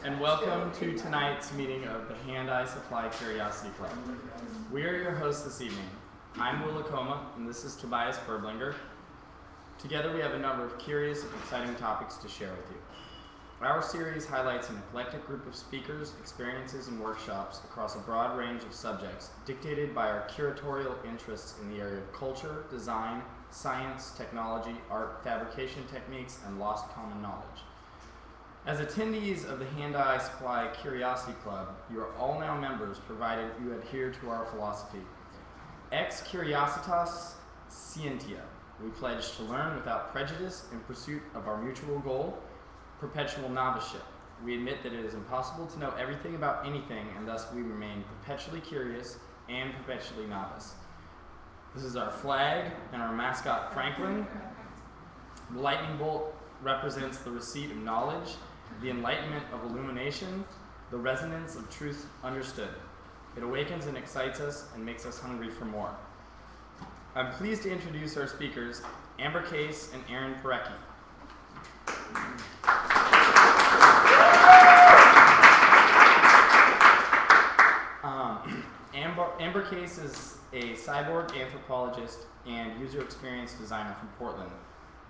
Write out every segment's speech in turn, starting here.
and welcome to tonight's meeting of the Hand-Eye Supply Curiosity Club. We are your hosts this evening. I'm Geoloqi, and this is Tobias Berblinger. Together we have a number of curious and exciting topics to share with you. Our series highlights an eclectic group of speakers, experiences, and workshops across a broad range of subjects dictated by our curatorial interests in the area of culture, design, science, technology, art, fabrication techniques, and lost common knowledge. As attendees of the Hand-Eye Supply Curiosity Club, you are all now members provided you adhere to our philosophy. Ex curiositas scientia. We pledge to learn without prejudice in pursuit of our mutual goal, perpetual noviceship. We admit that it is impossible to know everything about anything, and thus we remain perpetually curious and perpetually novice. This is our flag and our mascot, Franklin. The lightning bolt represents the receipt of knowledge, the enlightenment of illumination, the resonance of truth understood. It awakens and excites us and makes us hungry for more. I'm pleased to introduce our speakers, Amber Case and Aaron Parecki. Amber Case is a cyborg anthropologist and user experience designer from Portland.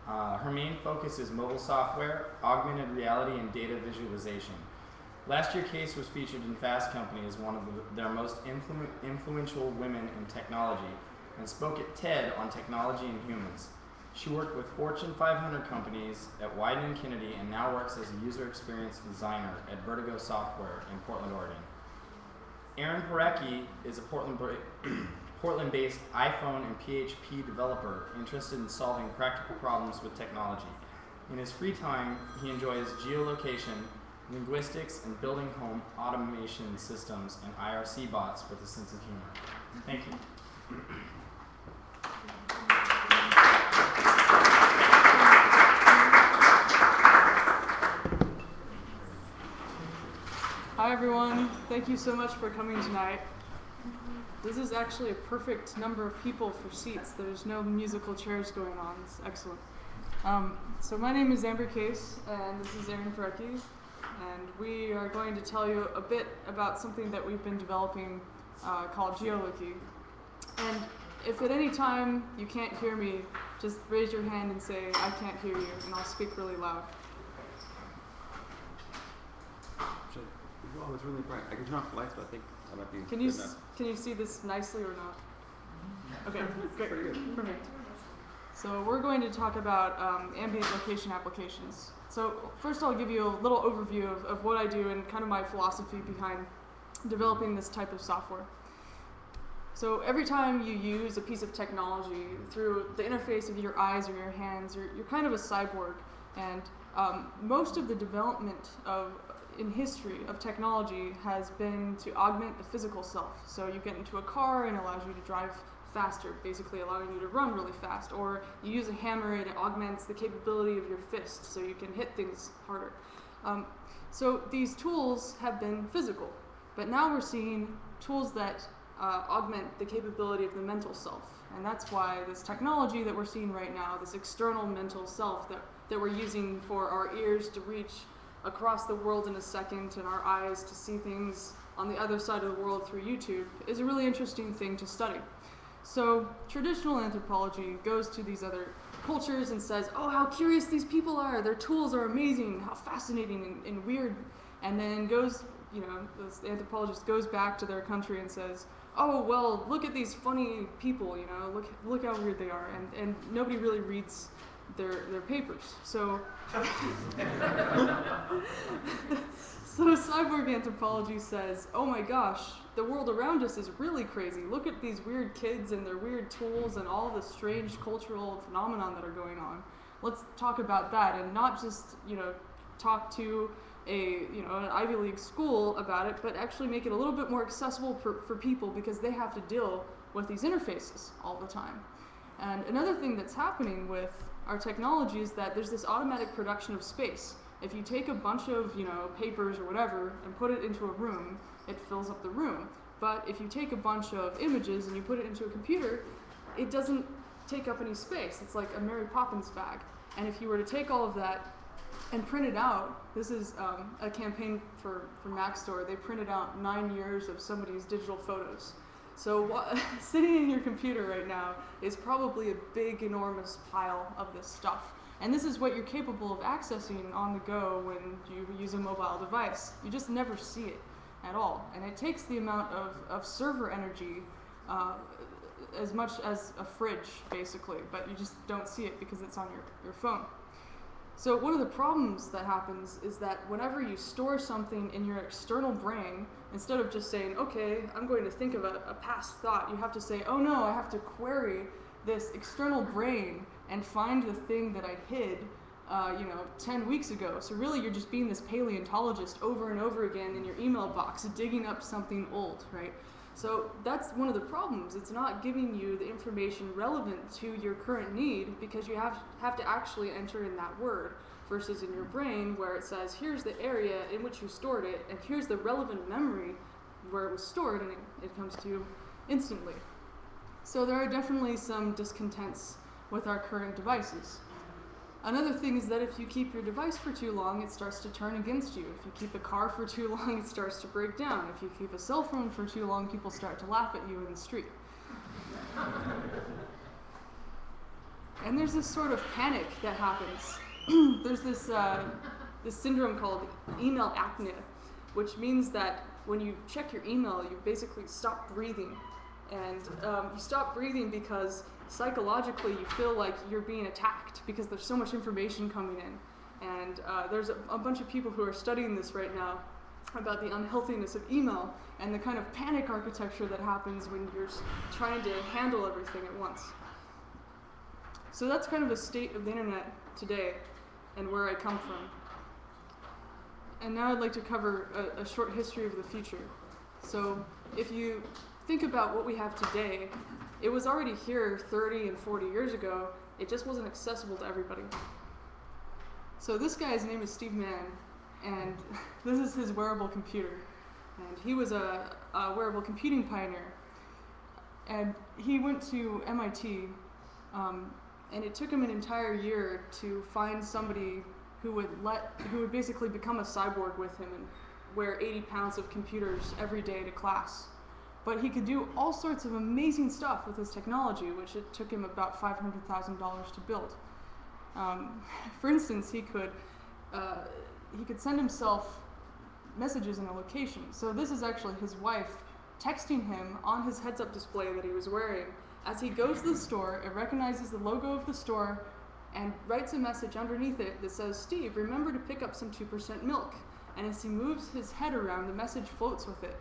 Her main focus is mobile software, augmented reality, and data visualization. Last year, Case was featured in Fast Company as one of their most influential women in technology and spoke at TED on technology and humans. She worked with Fortune 500 companies at Wieden & Kennedy and now works as a user experience designer at Vertigo Software in Portland, Oregon. Aaron Parecki is a Portland-based iPhone and PHP developer interested in solving practical problems with technology. In his free time, he enjoys geolocation, linguistics, and building home automation systems and IRC bots with a sense of humor. Thank you. Hi everyone, thank you so much for coming tonight. This is actually a perfect number of people for seats. There's no musical chairs going on. It's excellent. So my name is Amber Case, and this is Aaron Parecki, and we are going to tell you a bit about something that we've been developing called Geoloqi. And if at any time you can't hear me, just raise your hand and say, I can't hear you, and I'll speak really loud. Oh, it's really bright. I can turn off the lights, but I think I might be Can you see this nicely or not? Okay, great. Pretty good. Perfect. So we're going to talk about ambient location applications. So first I'll give you a little overview of what I do and kind of my philosophy behind developing this type of software. So every time you use a piece of technology through the interface of your eyes or your hands, you're kind of a cyborg. And most of the development in history of technology has been to augment the physical self. So you get into a car and it allows you to drive faster, basically allowing you to run really fast. Or you use a hammer and it augments the capability of your fist so you can hit things harder. So these tools have been physical, but now we're seeing tools that augment the capability of the mental self. And that's why this technology that we're seeing right now, this external mental self that we're using for our ears to reach across the world in a second and our eyes to see things on the other side of the world through YouTube, is a really interesting thing to study. So traditional anthropology goes to these other cultures and says, oh, how curious these people are, their tools are amazing, how fascinating and weird, and then goes, this anthropologist goes back to their country and says, oh, well, look at these funny people, look how weird they are, and nobody really reads their papers. So cyborg anthropology says, oh my gosh, the world around us is really crazy. Look at these weird kids and their weird tools and all the strange cultural phenomenon that are going on. Let's talk about that and not just, talk to an Ivy League school about it, but actually make it a little bit more accessible for people because they have to deal with these interfaces all the time. And another thing that's happening with our technology is that there's this automatic production of space. If you take a bunch of papers or whatever and put it into a room, it fills up the room. But if you take a bunch of images and you put it into a computer, it doesn't take up any space. It's like a Mary Poppins bag. And if you were to take all of that and printed out, this is a campaign for Mac Store, they printed out 9 years of somebody's digital photos. So sitting in your computer right now is probably a big, enormous pile of this stuff. And this is what you're capable of accessing on the go when you use a mobile device. You just never see it at all. And it takes the amount of server energy as much as a fridge, basically, but you just don't see it because it's on your phone. So one of the problems that happens is that whenever you store something in your external brain, instead of just saying, okay, I'm going to think of a past thought, you have to say, oh no, I have to query this external brain and find the thing that I hid 10 weeks ago. So really you're just being this paleontologist over and over again in your email box, digging up something old, right? So that's one of the problems. It's not giving you the information relevant to your current need because you have to actually enter in that word versus in your brain where it says, here's the area in which you stored it and here's the relevant memory where it was stored, and it comes to you instantly. So there are definitely some discontents with our current devices. Another thing is that if you keep your device for too long, it starts to turn against you. If you keep a car for too long, it starts to break down. If you keep a cell phone for too long, people start to laugh at you in the street. And there's this sort of panic that happens. There's this syndrome called email apnea, which means that when you check your email, you basically stop breathing. And you stop breathing because psychologically you feel like you're being attacked because there's so much information coming in. And there's a bunch of people who are studying this right now about the unhealthiness of email and the kind of panic architecture that happens when you're trying to handle everything at once. So that's kind of a state of the internet today and where I come from. And now I'd like to cover a short history of the future. So if you think about what we have today, it was already here 30 and 40 years ago. It just wasn't accessible to everybody. So this guy's name is Steve Mann, and this is his wearable computer. And he was a wearable computing pioneer. And he went to MIT, and it took him an entire year to find somebody who would basically become a cyborg with him and wear 80 pounds of computers every day to class. But he could do all sorts of amazing stuff with his technology, which it took him about $500,000 to build. For instance, he could send himself messages in a location. So this is actually his wife texting him on his heads-up display that he was wearing. As he goes to the store, it recognizes the logo of the store and writes a message underneath it that says, Steve, remember to pick up some 2% milk. And as he moves his head around, the message floats with it.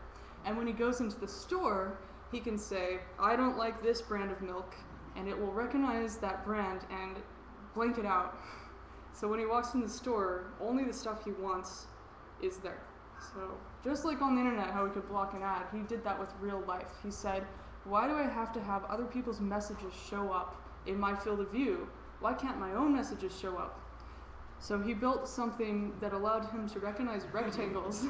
And when he goes into the store, he can say, I don't like this brand of milk, and it will recognize that brand and blank it out. So when he walks in the store, only the stuff he wants is there. So just like on the internet, how we could block an ad, he did that with real life. He said, why do I have to have other people's messages show up in my field of view? Why can't my own messages show up? So he built something that allowed him to recognize rectangles.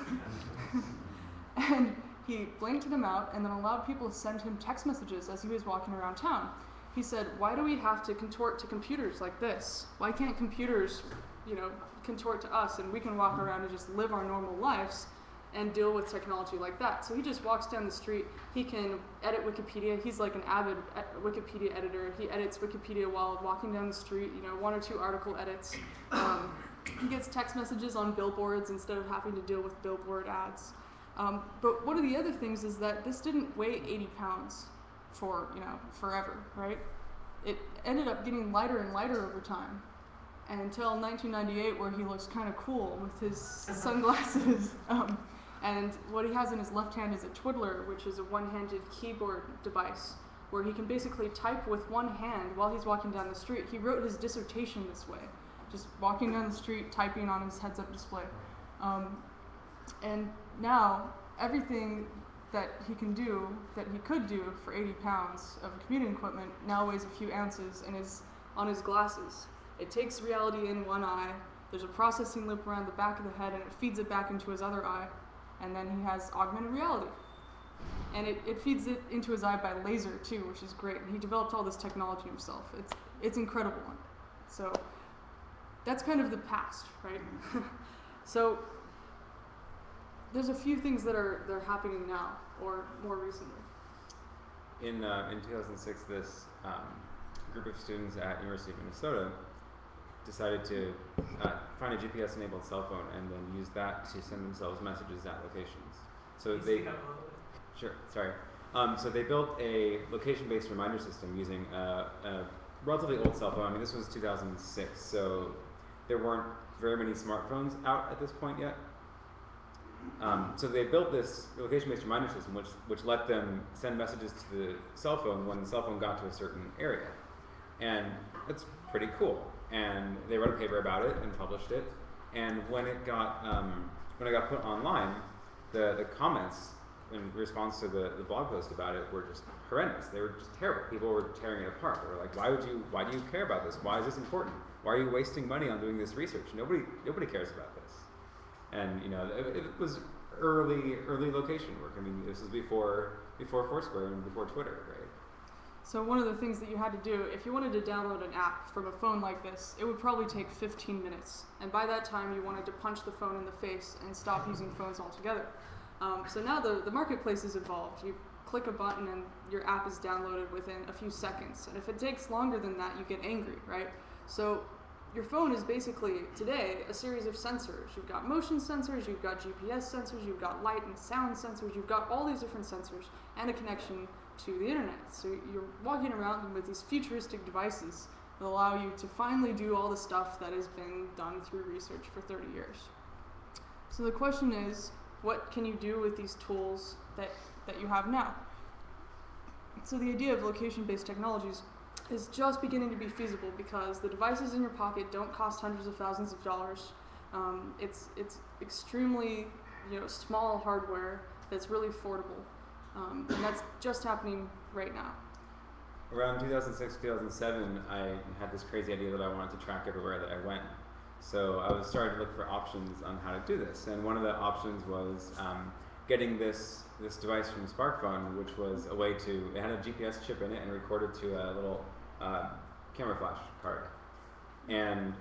And he blanked them out and then allowed people to send him text messages as he was walking around town. He said, why do we have to contort to computers like this? Why can't computers, contort to us and we can walk around and just live our normal lives and deal with technology like that? So he just walks down the street. He can edit Wikipedia. He's like an avid Wikipedia editor. He edits Wikipedia while walking down the street, 1 or 2 article edits. He gets text messages on billboards instead of having to deal with billboard ads. But one of the other things is that this didn't weigh 80 pounds for, forever, right? It ended up getting lighter and lighter over time. And until 1998, where he looks kind of cool with his sunglasses. And what he has in his left hand is a twiddler, which is a one-handed keyboard device, where he can basically type with one hand while he's walking down the street. He wrote his dissertation this way, just walking down the street, typing on his heads-up display. And now, everything that he can do, that he could do for 80 pounds of computing equipment, now weighs a few ounces and is on his glasses. It takes reality in one eye, there's a processing loop around the back of the head, and it feeds it back into his other eye, and then he has augmented reality. And it feeds it into his eye by laser too, which is great. And he developed all this technology himself. It's incredible. So that's kind of the past, right? So there's a few things that are happening now or more recently. In 2006, this group of students at University of Minnesota decided to find a GPS-enabled cell phone and then use that to send themselves messages at locations. So so they built a location-based reminder system using a relatively old cell phone. I mean, this was 2006, so there weren't very many smartphones out at this point yet. So they built this location-based reminder system which let them send messages to the cell phone when the cell phone got to a certain area. And it's pretty cool. And they wrote a paper about it and published it. And when it got put online, the comments in response to the blog post about it were just horrendous. They were just terrible. People were tearing it apart. They were like, why do you care about this? Why is this important? Why are you wasting money on doing this research? Nobody cares about this. And it was early location work. I mean, this was before Foursquare and before Twitter, right? So one of the things that you had to do, if you wanted to download an app from a phone like this, it would probably take 15 minutes. And by that time, you wanted to punch the phone in the face and stop using phones altogether. So now the marketplace has evolved. You click a button and your app is downloaded within a few seconds. And if it takes longer than that, you get angry, right? So your phone is basically, today, a series of sensors. You've got motion sensors, you've got GPS sensors, you've got light and sound sensors, you've got all these different sensors and a connection to the internet. So you're walking around with these futuristic devices that allow you to finally do all the stuff that has been done through research for 30 years. So the question is, what can you do with these tools that you have now? So the idea of location-based technologies is just beginning to be feasible because the devices in your pocket don't cost hundreds of thousands of dollars. It's extremely small hardware that's really affordable. And that's just happening right now. Around 2006, 2007, I had this crazy idea that I wanted to track everywhere that I went. So I was starting to look for options on how to do this. And one of the options was getting this device from Sparkphone, which was a way to, it had a GPS chip in it and recorded to a little camera flash card. And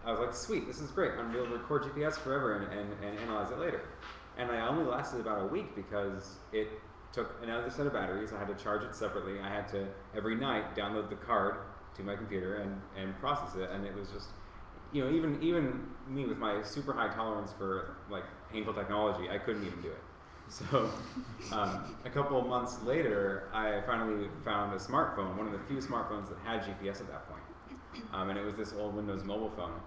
I was like, sweet, this is great. I'm going to be able to record GPS forever and analyze it later. And I only lasted about a week because it took another set of batteries. I had to charge it separately. I had to, every night, download the card to my computer and process it. And it was just, even me with my super high tolerance for like painful technology, I couldn't even do it. So a couple of months later, I finally found a smartphone, one of the few smartphones that had GPS at that point. And it was this old Windows mobile phone.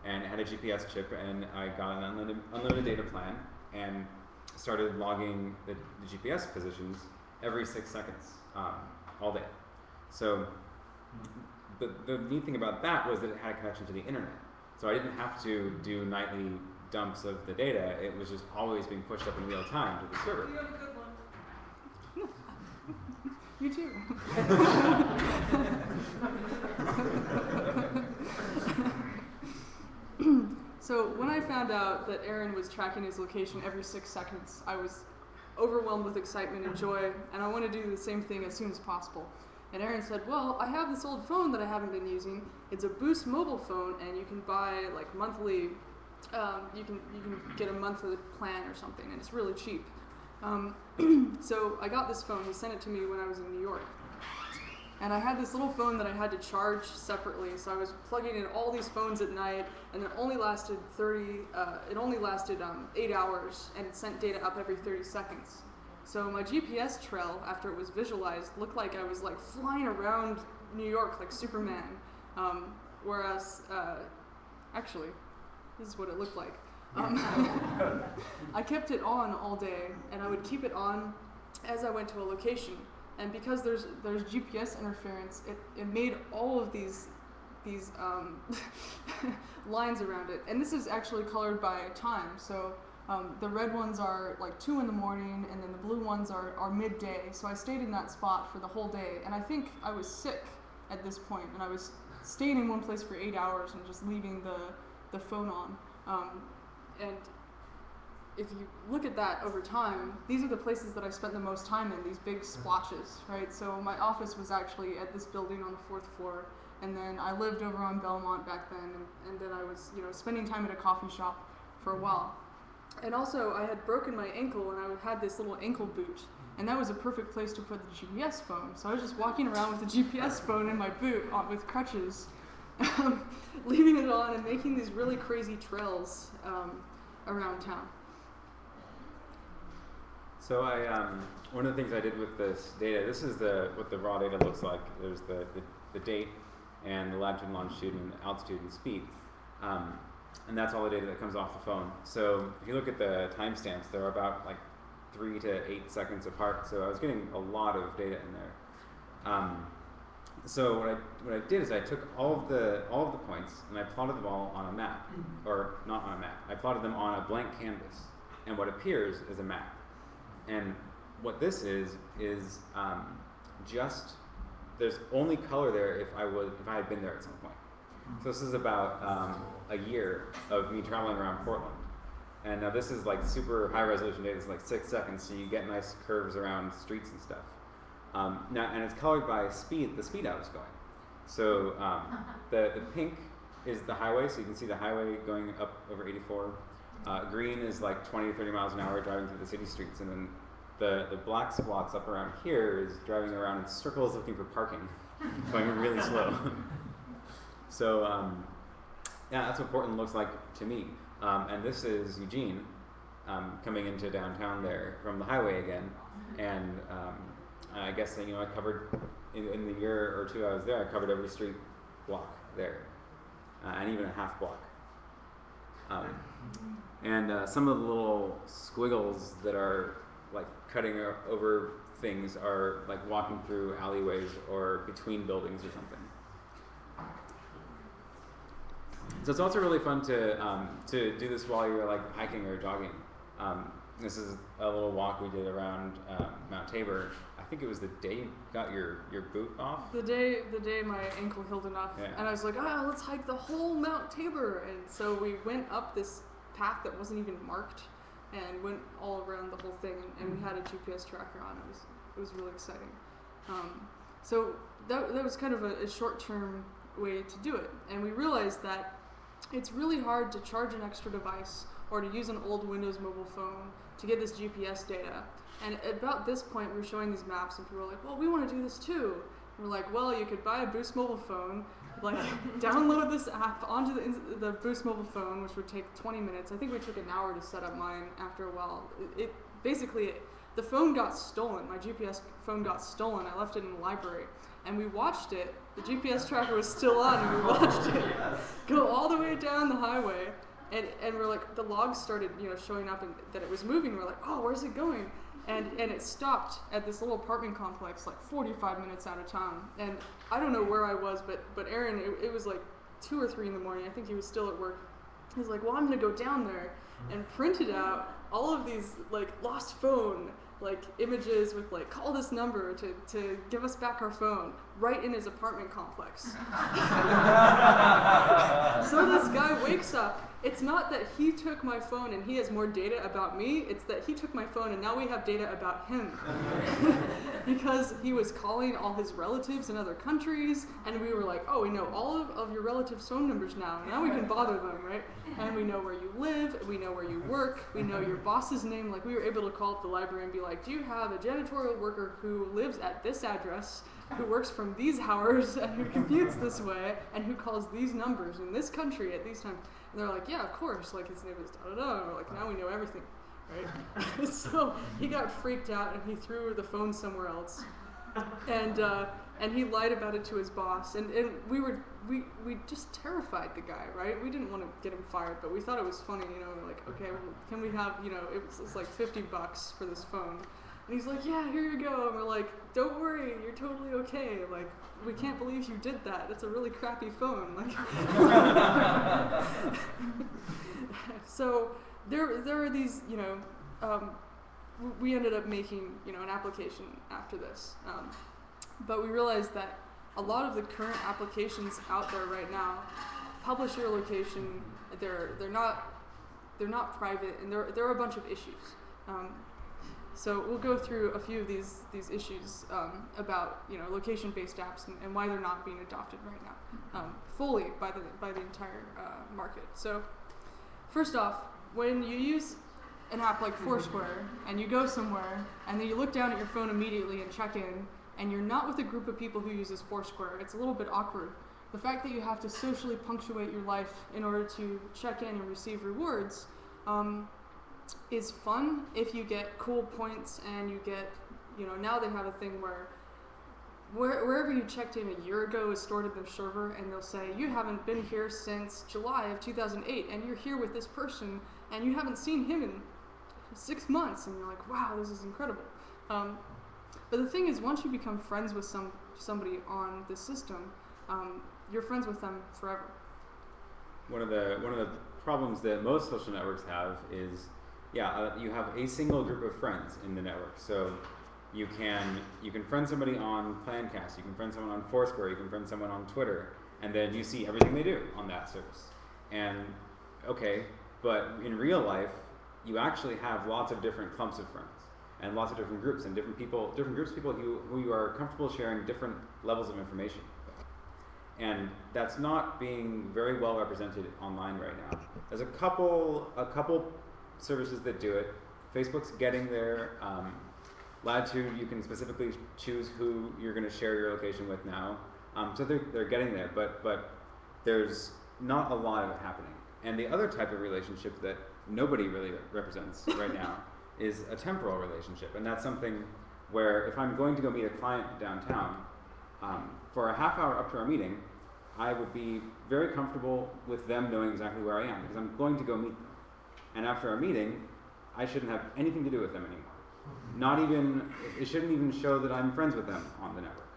And it had a GPS chip, and I got an unlimited data plan and started logging the GPS positions every 6 seconds, all day. So the neat thing about that was that it had a connection to the internet. So I didn't have to do nightly dumps of the data. It was just always being pushed up in real time to the server. You have a good one. You too. So when I found out that Aaron was tracking his location every 6 seconds, I was overwhelmed with excitement and joy, and I want to do the same thing as soon as possible. And Aaron said, well, I have this old phone that I haven't been using. It's a Boost mobile phone, and you can buy like monthly, you can get a monthly plan or something, and it's really cheap. So I got this phone. He sent it to me when I was in New York. And I had this little phone that I had to charge separately, so I was plugging in all these phones at night, and it only lasted 8 hours, and it sent data up every 30 seconds. So my GPS trail, after it was visualized, looked like I was like flying around New York like Superman. Whereas, actually, this is what it looked like. I kept it on all day, and I would keep it on as I went to a location. And because there's GPS interference, it made all of these lines around it. And this is actually colored by time. So the red ones are like 2 in the morning, and then the blue ones are midday. So I stayed in that spot for the whole day. And I think I was sick at this point, and I was staying in one place for 8 hours and just leaving the phone on. And if you look at that over time, these are the places that I spent the most time in, these big splotches, right? So my office was actually at this building on the 4th floor, and then I lived over on Belmont back then, and then I was, spending time at a coffee shop for a while. And also, I had broken my ankle, and I had this little ankle boot, and that was a perfect place to put the GPS phone. So I was just walking around with the GPS phone in my boot with crutches, leaving it on and making these really crazy trails around town. So one of the things I did with this data, this is what the raw data looks like. There's the date and the latitude and longitude and altitude and speed. And that's all the data that comes off the phone. So if you look at the timestamps, they're about like 3 to 8 seconds apart. So I was getting a lot of data in there. So what I did is I took all of the points and I plotted them all on a map, or not on a map. I plotted them on a blank canvas, and what appears is a map. And what this is just there's only color there if I had been there at some point. So this is about a year of me traveling around Portland. And now this is like super high resolution data. It's like 6 seconds, so you get nice curves around streets and stuff. And it's colored by the speed I was going. So the pink is the highway, so you can see the highway going up over 84. Green is like 20 to 30 miles an hour driving through the city streets, and then the black spots up around here is driving around in circles looking for parking, going really slow. So yeah, that's what Portland looks like to me. And this is Eugene coming into downtown there from the highway again, and I guess I covered in the year or two I was there. I covered every street block there, and even a half block. And some of the little squiggles that are like cutting over things are like walking through alleyways or between buildings or something. So it's also really fun to do this while you're like hiking or jogging. This is a little walk we did around Mount Tabor. I think it was the day you got your boot off. The day my ankle healed enough, Yeah. and I was like, let's hike the whole Mount Tabor. And so we went up this path that wasn't even marked, and went all around the whole thing. And we had a GPS tracker on. It was really exciting. So that was kind of a short-term way to do it. And we realized that it's really hard to charge an extra device or to use an old Windows mobile phone to get this GPS data. And at about this point, we were showing these maps, and people were like, well, we want to do this too. And we're like, well, you could buy a Boost mobile phone, like download this app onto the Boost mobile phone, which would take 20 minutes. I think we took an hour to set up mine after a while. The phone got stolen. My GPS phone got stolen. I left it in the library. And we watched it. The GPS tracker was still on, and we watched it go all the way down the highway. And we're like, the logs started, showing up and that it was moving. We're like, oh, where's it going? And it stopped at this little apartment complex, like 45 minutes out of town. And I don't know where I was, but Aaron, it was like 2 or 3 in the morning. I think he was still at work. He was like, well, I'm gonna go down there and printed out all of these like lost phone like images with like call this number to give us back our phone right in his apartment complex. So this guy wakes up. It's not that he took my phone and he has more data about me, it's that he took my phone and now we have data about him. Because he was calling all his relatives in other countries, and we were like, oh, we know all of your relatives' phone numbers now. Now we can bother them, right? And we know where you live, we know where you work, we know your boss's name. Like, we were able to call up the library and be like, do you have a janitorial worker who lives at this address, who works from these hours, and who commutes this way, and who calls these numbers in this country at these times? And they're like, yeah, of course, like his name is da-da-da. And we're like, now we know everything, right? So he got freaked out and he threw the phone somewhere else. And he lied about it to his boss. And we just terrified the guy, right? We didn't want to get him fired, but we thought it was funny, We're like, okay, well, can we have, it was like $50 for this phone. And he's like, yeah, here you go. And we're like, don't worry, you're totally okay. Like, we can't believe you did that. It's a really crappy phone. Like, so there are these, we ended up making, an application after this. But we realized that a lot of the current applications out there right now publish your location. They're not private, and there are a bunch of issues. So we'll go through a few of these issues about location-based apps and why they're not being adopted right now fully by the entire market. So first off, when you use an app like Foursquare and you go somewhere and then you look down at your phone immediately and check in and you're not with a group of people who uses Foursquare, it's a little bit awkward. The fact that you have to socially punctuate your life in order to check in and receive rewards is fun if you get cool points and you get, now they have a thing where wherever you checked in a year ago is stored in their server, and they'll say, you haven't been here since July of 2008, and you're here with this person, and you haven't seen him in 6 months, and you're like, wow, this is incredible. But the thing is, once you become friends with somebody on this system, you're friends with them forever. One of the problems that most social networks have is, you have a single group of friends in the network. So you can friend somebody on Plancast, you can friend someone on Foursquare, you can friend someone on Twitter, and then you see everything they do on that service. And okay, but in real life, you actually have lots of different clumps of friends and lots of different groups and different groups of people who you are comfortable sharing different levels of information with. And that's not being very well represented online right now. There's a couple services that do it. Facebook's getting there. Latitude, you can specifically choose who you're going to share your location with now. So they're getting there, but there's not a lot of it happening. And the other type of relationship that nobody really represents right now is a temporal relationship. And that's something where if I'm going to go meet a client downtown, for a half hour up to our meeting, I would be very comfortable with them knowing exactly where I am because I'm going to go meet them. And after our meeting, I shouldn't have anything to do with them anymore. It shouldn't even show that I'm friends with them on the network.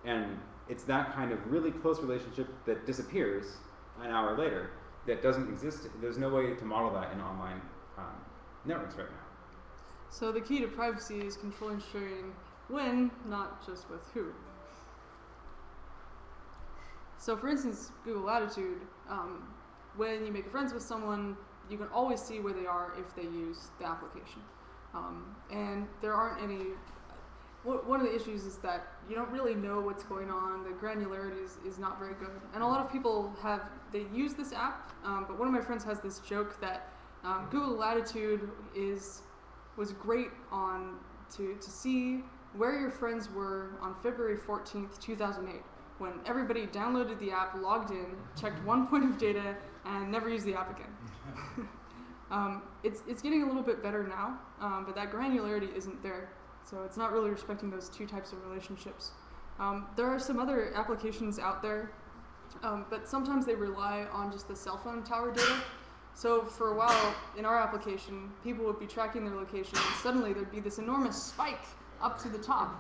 And it's that kind of really close relationship that disappears an hour later that doesn't exist. There's no way to model that in online networks right now. So the key to privacy is controlling sharing when, not just with who. So for instance, Google Latitude, when you make friends with someone, you can always see where they are if they use the application. And there aren't any, one of the issues is that you don't really know what's going on. The granularity is not very good. And a lot of people they use this app, but one of my friends has this joke that Google Latitude was great to see where your friends were on February 14th, 2008, when everybody downloaded the app, logged in, checked one point of data, and never used the app again. It's getting a little bit better now, but that granularity isn't there. So it's not really respecting those two types of relationships. There are some other applications out there, but sometimes they rely on just the cell phone tower data. So for a while in our application, people would be tracking their location and suddenly there'd be this enormous spike up to the top.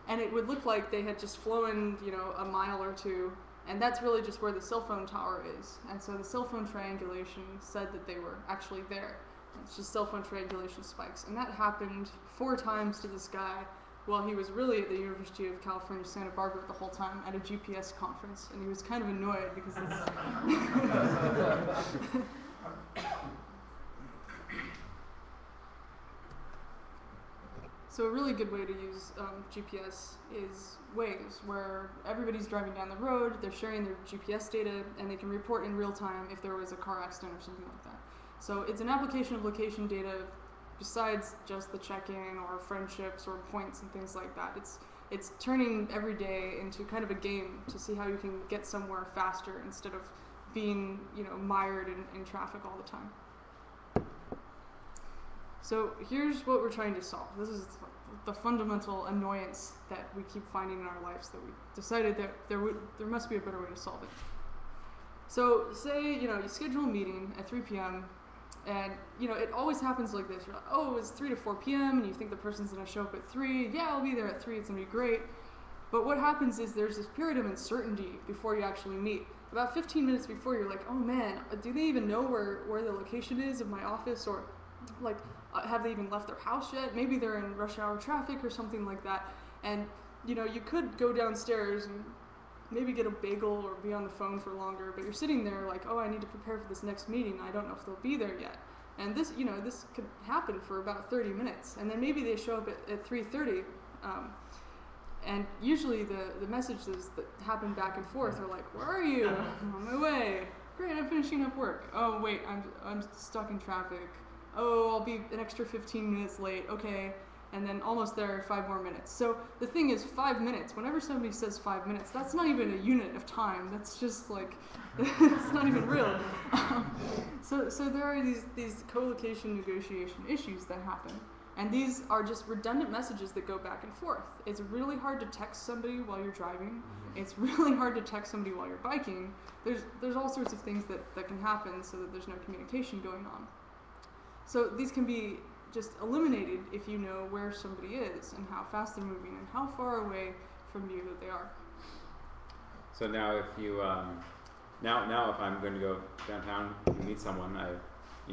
And it would look like they had just flown, a mile or two. And that's really just where the cell phone tower is. And so the cell phone triangulation said that they were actually there. It's just cell phone triangulation spikes. And that happened 4 times to this guy while he was really at the University of California, Santa Barbara the whole time at a GPS conference. And he was kind of annoyed because So a really good way to use GPS is Waze, where everybody's driving down the road, they're sharing their GPS data, and they can report in real time if there was a car accident or something like that. So it's an application of location data besides just the check-in or friendships or points and things like that. It's turning every day into kind of a game to see how you can get somewhere faster instead of being mired in traffic all the time. So here's what we're trying to solve. This is the fundamental annoyance that we keep finding in our lives that we decided that there must be a better way to solve it. So say, you schedule a meeting at 3 p.m. and, it always happens like this. You're like, oh, it's 3 to 4 p.m. and you think the person's going to show up at 3. Yeah, I'll be there at 3. It's going to be great. But what happens is there's this period of uncertainty before you actually meet. About 15 minutes before, you're like, oh man, do they even know where the location is of my office? Or like, have they even left their house yet? Maybe they're in rush hour traffic or something like that. And, you could go downstairs and maybe get a bagel or be on the phone for longer, but you're sitting there like, oh, I need to prepare for this next meeting. I don't know if they'll be there yet. And this, this could happen for about 30 minutes. And then maybe they show up at 3:30. And usually the messages that happen back and forth are like, where are you? I'm on my way. Great, I'm finishing up work. Oh, wait, I'm stuck in traffic. Oh, I'll be an extra 15 minutes late. Okay. And then almost there, 5 more minutes. So the thing is, 5 minutes, whenever somebody says 5 minutes, that's not even a unit of time. That's just like, it's not even real. So there are these co-location negotiation issues that happen. And these are just redundant messages that go back and forth. It's really hard to text somebody while you're driving. It's really hard to text somebody while you're biking. There's all sorts of things that can happen so that there's no communication going on. So these can be just eliminated if you know where somebody is and how fast they're moving and how far away from you that they are. So now if you, now if I'm going to go downtown and meet someone, I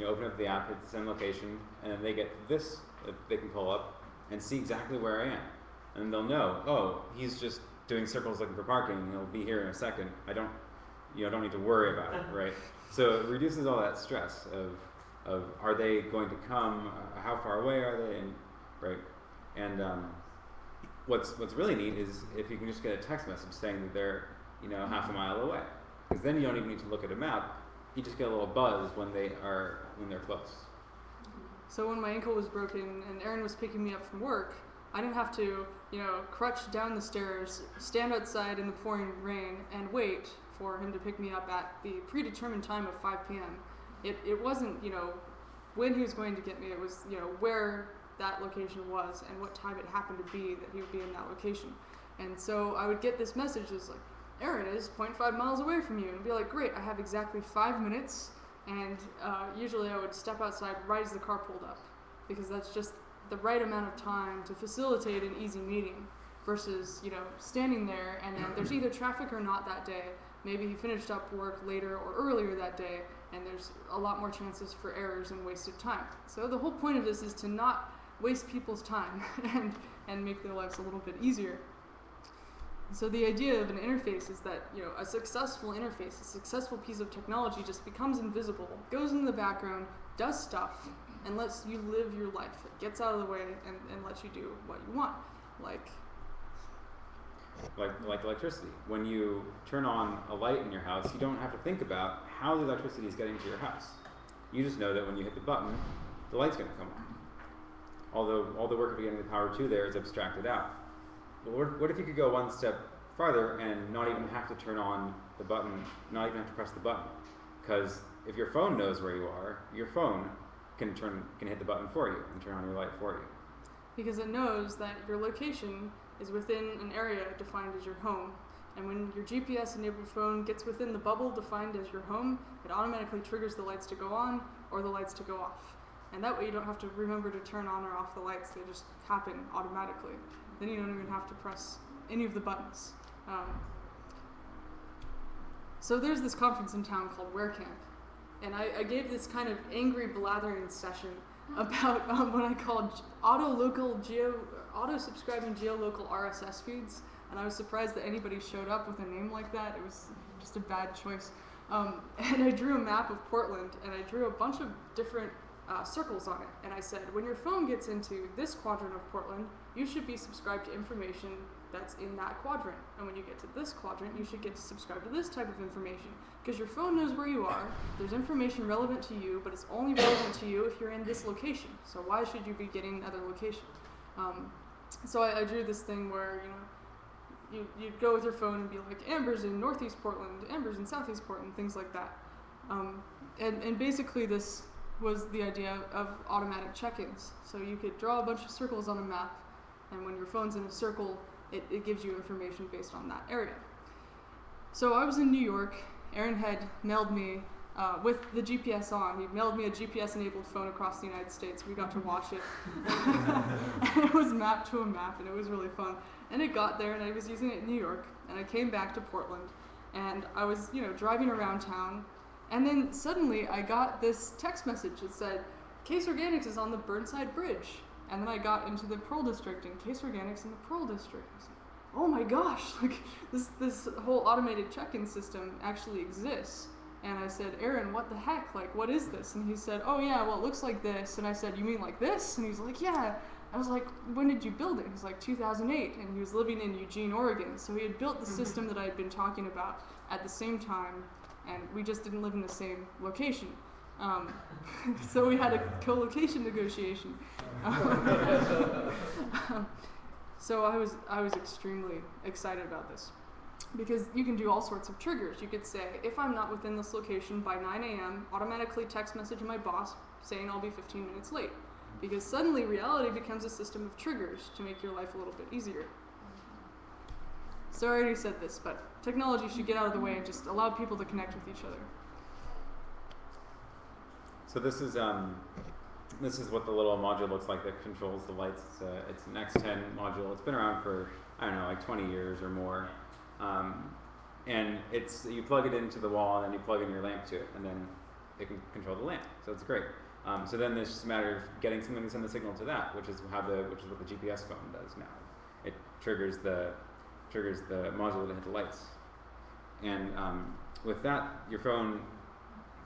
open up the app, hit send location, and then they get this that they can pull up and see exactly where I am. And they'll know, oh, he's just doing circles looking for parking, and he'll be here in a second. I don't need to worry about it, right? So it reduces all that stress of are they going to come, how far away are they, and right? And what's really neat is if you can just get a text message saying that they're half a mile away, because then you don't even need to look at a map. You just get a little buzz when they're close. So when my ankle was broken and Aaron was picking me up from work, I didn't have to, crutch down the stairs, stand outside in the pouring rain, and wait for him to pick me up at the predetermined time of 5 p.m. It wasn't, when he was going to get me. It was, where that location was and what time it happened to be that he would be in that location. And so I would get this message that's like, Aaron is 0.5 miles away from you. And I'd be like, great, I have exactly 5 minutes. And usually I would step outside right as the car pulled up, because that's just the right amount of time to facilitate an easy meeting versus, standing there and then there's either traffic or not that day. Maybe he finished up work later or earlier that day, and there's a lot more chances for errors and wasted time. So the whole point of this is to not waste people's time and make their lives a little bit easier. So the idea of an interface is that, a successful interface, a successful piece of technology just becomes invisible, goes in the background, does stuff, and lets you live your life. It gets out of the way and lets you do what you want. Like electricity. When you turn on a light in your house, you don't have to think about how the electricity is getting to your house. You just know that when you hit the button, the light's going to come on. Although all the work of getting the power to there is abstracted out. But what if you could go one step farther and not even have to turn on the button, not even have to press the button? Because if your phone knows where you are, your phone can hit the button for you and turn on your light for you. Because it knows that your location is within an area defined as your home. And when your GPS-enabled phone gets within the bubble defined as your home, it automatically triggers the lights to go on or the lights to go off. And that way you don't have to remember to turn on or off the lights. They just happen automatically. Then you don't even have to press any of the buttons. So there's this conference in town called WearCamp. And I gave this kind of angry blathering session about what I called auto-subscribing geolocal RSS feeds. And I was surprised that anybody showed up with a name like that. It was just a bad choice. And I drew a map of Portland, and I drew a bunch of different circles on it. And I said, when your phone gets into this quadrant of Portland, you should be subscribed to information that's in that quadrant. And when you get to this quadrant, you should get to subscribe to this type of information. Because your phone knows where you are, there's information relevant to you, but it's only relevant to you if you're in this location. So why should you be getting other location? So I drew this thing where, you'd go with your phone and be like, Amber's in Northeast Portland, Amber's in Southeast Portland, things like that. And basically this was the idea of automatic check-ins. So you could draw a bunch of circles on a map, and when your phone's in a circle, it gives you information based on that area. So I was in New York. Aaron had mailed me, with the GPS on, he mailed me a GPS-enabled phone across the United States. We got to watch it. And it was mapped to a map, and it was really fun. And it got there, and I was using it in New York, and I came back to Portland, and I was, driving around town, and then suddenly I got this text message that said, Case Organics is on the Burnside Bridge. And then I got into the Pearl District, and Case Organics in the Pearl District. I was like, oh my gosh, like this whole automated check-in system actually exists. And I said, Aaron, what the heck? Like, what is this? And he said, oh yeah, well, it looks like this. And I said, you mean like this? And he's like, yeah. I was like, when did you build it? He's like, 2008. And he was living in Eugene, Oregon. So he had built the system that I had been talking about at the same time, and we just didn't live in the same location. So we had a co-location negotiation. So I was extremely excited about this, because you can do all sorts of triggers. You could say, if I'm not within this location by 9 a.m., automatically text message my boss saying I'll be 15 minutes late. Because suddenly reality becomes a system of triggers to make your life a little bit easier. So I already said this, but technology should get out of the way and just allow people to connect with each other. So this is what the little module looks like that controls the lights. It's an X10 module. It's been around for, I don't know, like 20 years or more. And you plug it into the wall, and then you plug in your lamp to it, and then it can control the lamp. So it's great. So then it's just a matter of getting something to send the signal to that, which is what the GPS phone does now. It triggers the module to hit the lights, and with that, your phone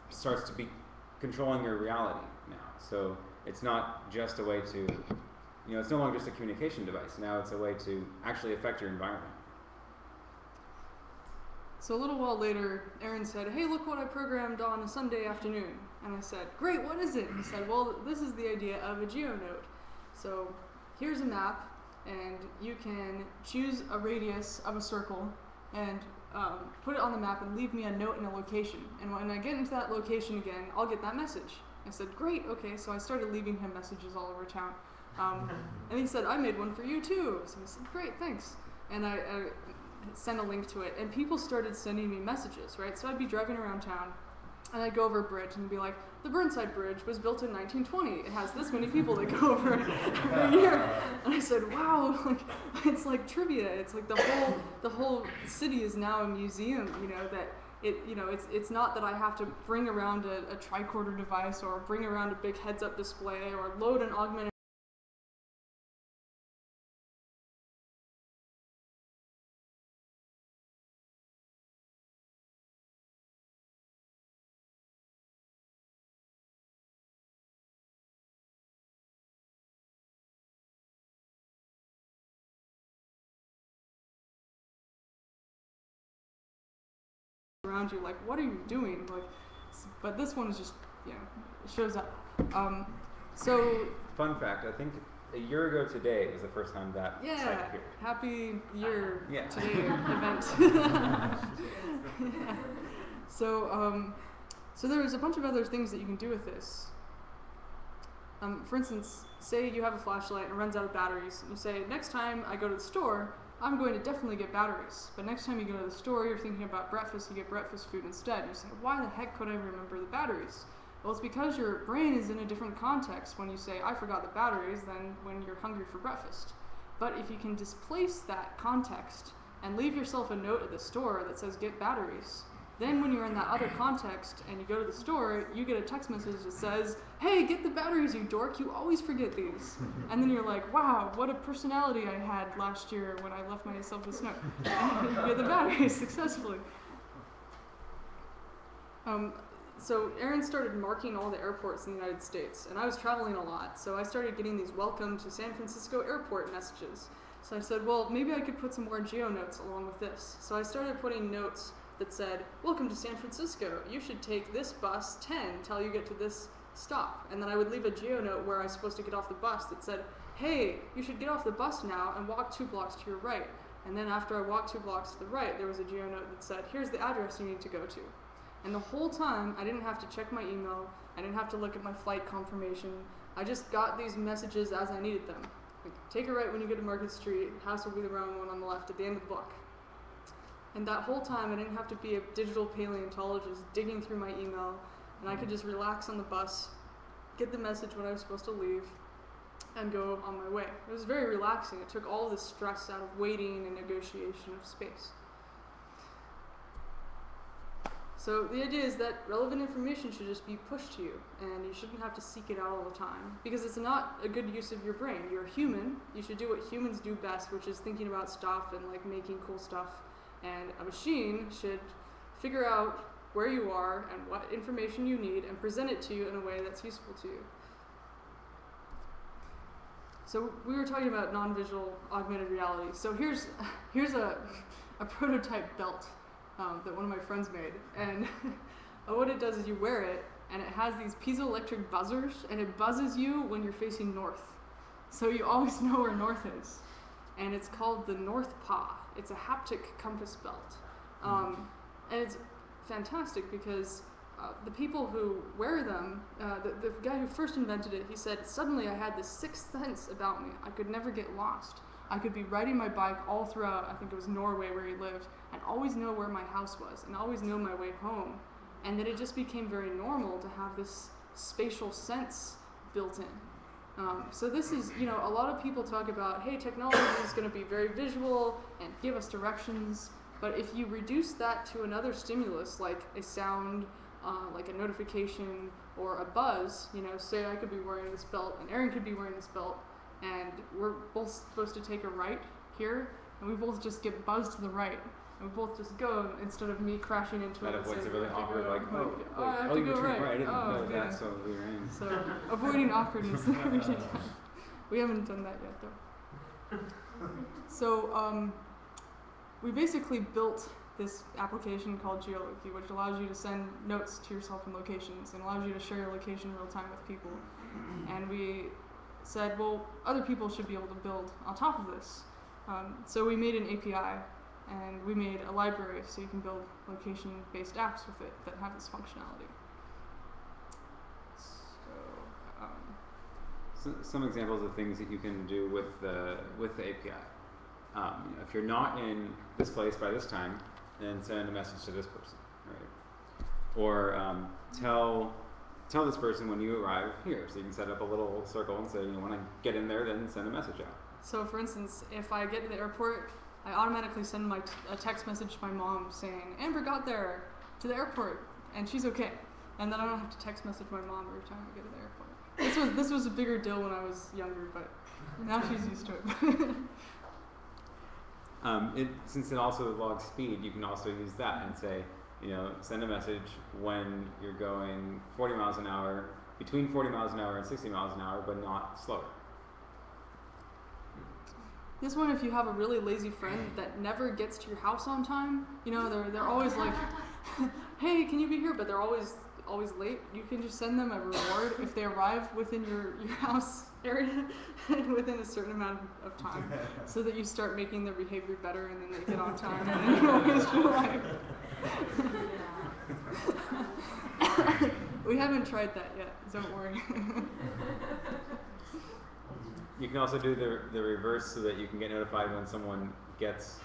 starts to be controlling your reality now. So it's not just a way to, it's no longer just a communication device. Now it's a way to actually affect your environment. So a little while later, Aaron said, hey, look what I programmed on a Sunday afternoon. And I said, great, what is it? And he said, well, this is the idea of a GeoNote. So here's a map, and you can choose a radius of a circle and put it on the map and leave me a note in a location. And when I get into that location again, I'll get that message. I said, great, okay. So I started leaving him messages all over town. And he said, I made one for you too. So I said, great, thanks. And I sent a link to it, and people started sending me messages, right? So I'd be driving around town, and I'd go over a bridge and be like, the Burnside Bridge was built in 1920. It has this many people that go over it every year. And I said, wow, like, it's like trivia. It's like the whole city is now a museum, that it's not that I have to bring around a tricorder device or bring around a big heads-up display or load an augmented around you, like, what are you doing? Like, but this one is just, it shows up. So fun fact, I think a year ago today was the first time that site appeared. Happy year today event. Yeah. So there's a bunch of other things that you can do with this. For instance, say you have a flashlight and it runs out of batteries, and you say, next time I go to the store, I'm going to definitely get batteries. But next time you go to the store, you're thinking about breakfast, you get breakfast food instead. You say, why the heck could I remember the batteries? Well, it's because your brain is in a different context when you say, I forgot the batteries, than when you're hungry for breakfast. But if you can displace that context and leave yourself a note at the store that says, get batteries, then when you're in that other context and you go to the store, you get a text message that says, hey, get the batteries, you dork, you always forget these. And then you're like, wow, what a personality I had last year when I left myself this note. And you get the batteries successfully. So Aaron started marking all the airports in the United States, and I was traveling a lot, so I started getting these welcome to San Francisco airport messages. So I said, well, maybe I could put some more GeoNotes along with this. So I started putting notes that said, welcome to San Francisco, you should take this bus 10 until you get to this stop. And then I would leave a GeoNote where I was supposed to get off the bus that said, hey, you should get off the bus now and walk 2 blocks to your right. And then after I walked 2 blocks to the right, there was a GeoNote that said, here's the address you need to go to. And the whole time, I didn't have to check my email, I didn't have to look at my flight confirmation, I just got these messages as I needed them. Like, take a right when you get to Market Street, house will be the round one on the left at the end of the block. And that whole time, I didn't have to be a digital paleontologist digging through my email, and I could just relax on the bus, get the message when I was supposed to leave, and go on my way. It was very relaxing. It took all the stress out of waiting and negotiation of space. So the idea is that relevant information should just be pushed to you, and you shouldn't have to seek it out all the time, because it's not a good use of your brain. You're a human. You should do what humans do best, which is thinking about stuff and like making cool stuff. And a machine should figure out where you are and what information you need and present it to you in a way that's useful to you. So we were talking about non-visual augmented reality. So here's a prototype belt that one of my friends made, and what it does is you wear it, and it has these piezoelectric buzzers, and it buzzes you when you're facing north. So you always know where north is. And it's called the North Paw. It's a haptic compass belt. And it's fantastic because the people who wear them, the guy who first invented it, he said, suddenly I had this sixth sense about me. I could never get lost. I could be riding my bike all throughout, I think it was Norway where he lived, and always know where my house was, and always know my way home. And then it just became very normal to have this spatial sense built in. So this is, a lot of people talk about, hey, technology is going to be very visual and give us directions, but if you reduce that to another stimulus, like a sound, like a notification, or a buzz, say I could be wearing this belt, and Aaron could be wearing this belt, and we're both supposed to take a right here, and we both just get buzzed to the right. And we both just go instead of me crashing into it. That avoids a really awkward, I have to go right. I didn't know yeah. that, so we were in. So avoiding awkwardness every day. We haven't done that yet, though. So we basically built this application called Geoloqi, which allows you to send notes to yourself in locations and allows you to share your location in real time with people. And we said, well, other people should be able to build on top of this. So we made an API, and we made a library so you can build location-based apps with it that have this functionality. So, some examples of things that you can do with the API. If you're not in this place by this time, then send a message to this person, right? Or tell this person when you arrive here. So you can set up a little circle and say, when I get in there, then send a message out. So for instance, if I get to the airport, I automatically send a text message to my mom saying, Amber got there to the airport, and she's okay. And then I don't have to text message my mom every time I get to the airport. This was a bigger deal when I was younger, but now she's used to it. Since it also logs speed, you can also use that and say, send a message when you're going 40 miles an hour, between 40 miles an hour and 60 miles an hour, but not slower. This one, if you have a really lazy friend that never gets to your house on time, they're always like, hey, can you be here? But they're always late. You can just send them a reward if they arrive within your house area within a certain amount of time, so that you start making their behavior better, and then they get on time, and then you always feel like. We haven't tried that yet, don't worry. You can also do the reverse so that you can get notified when someone gets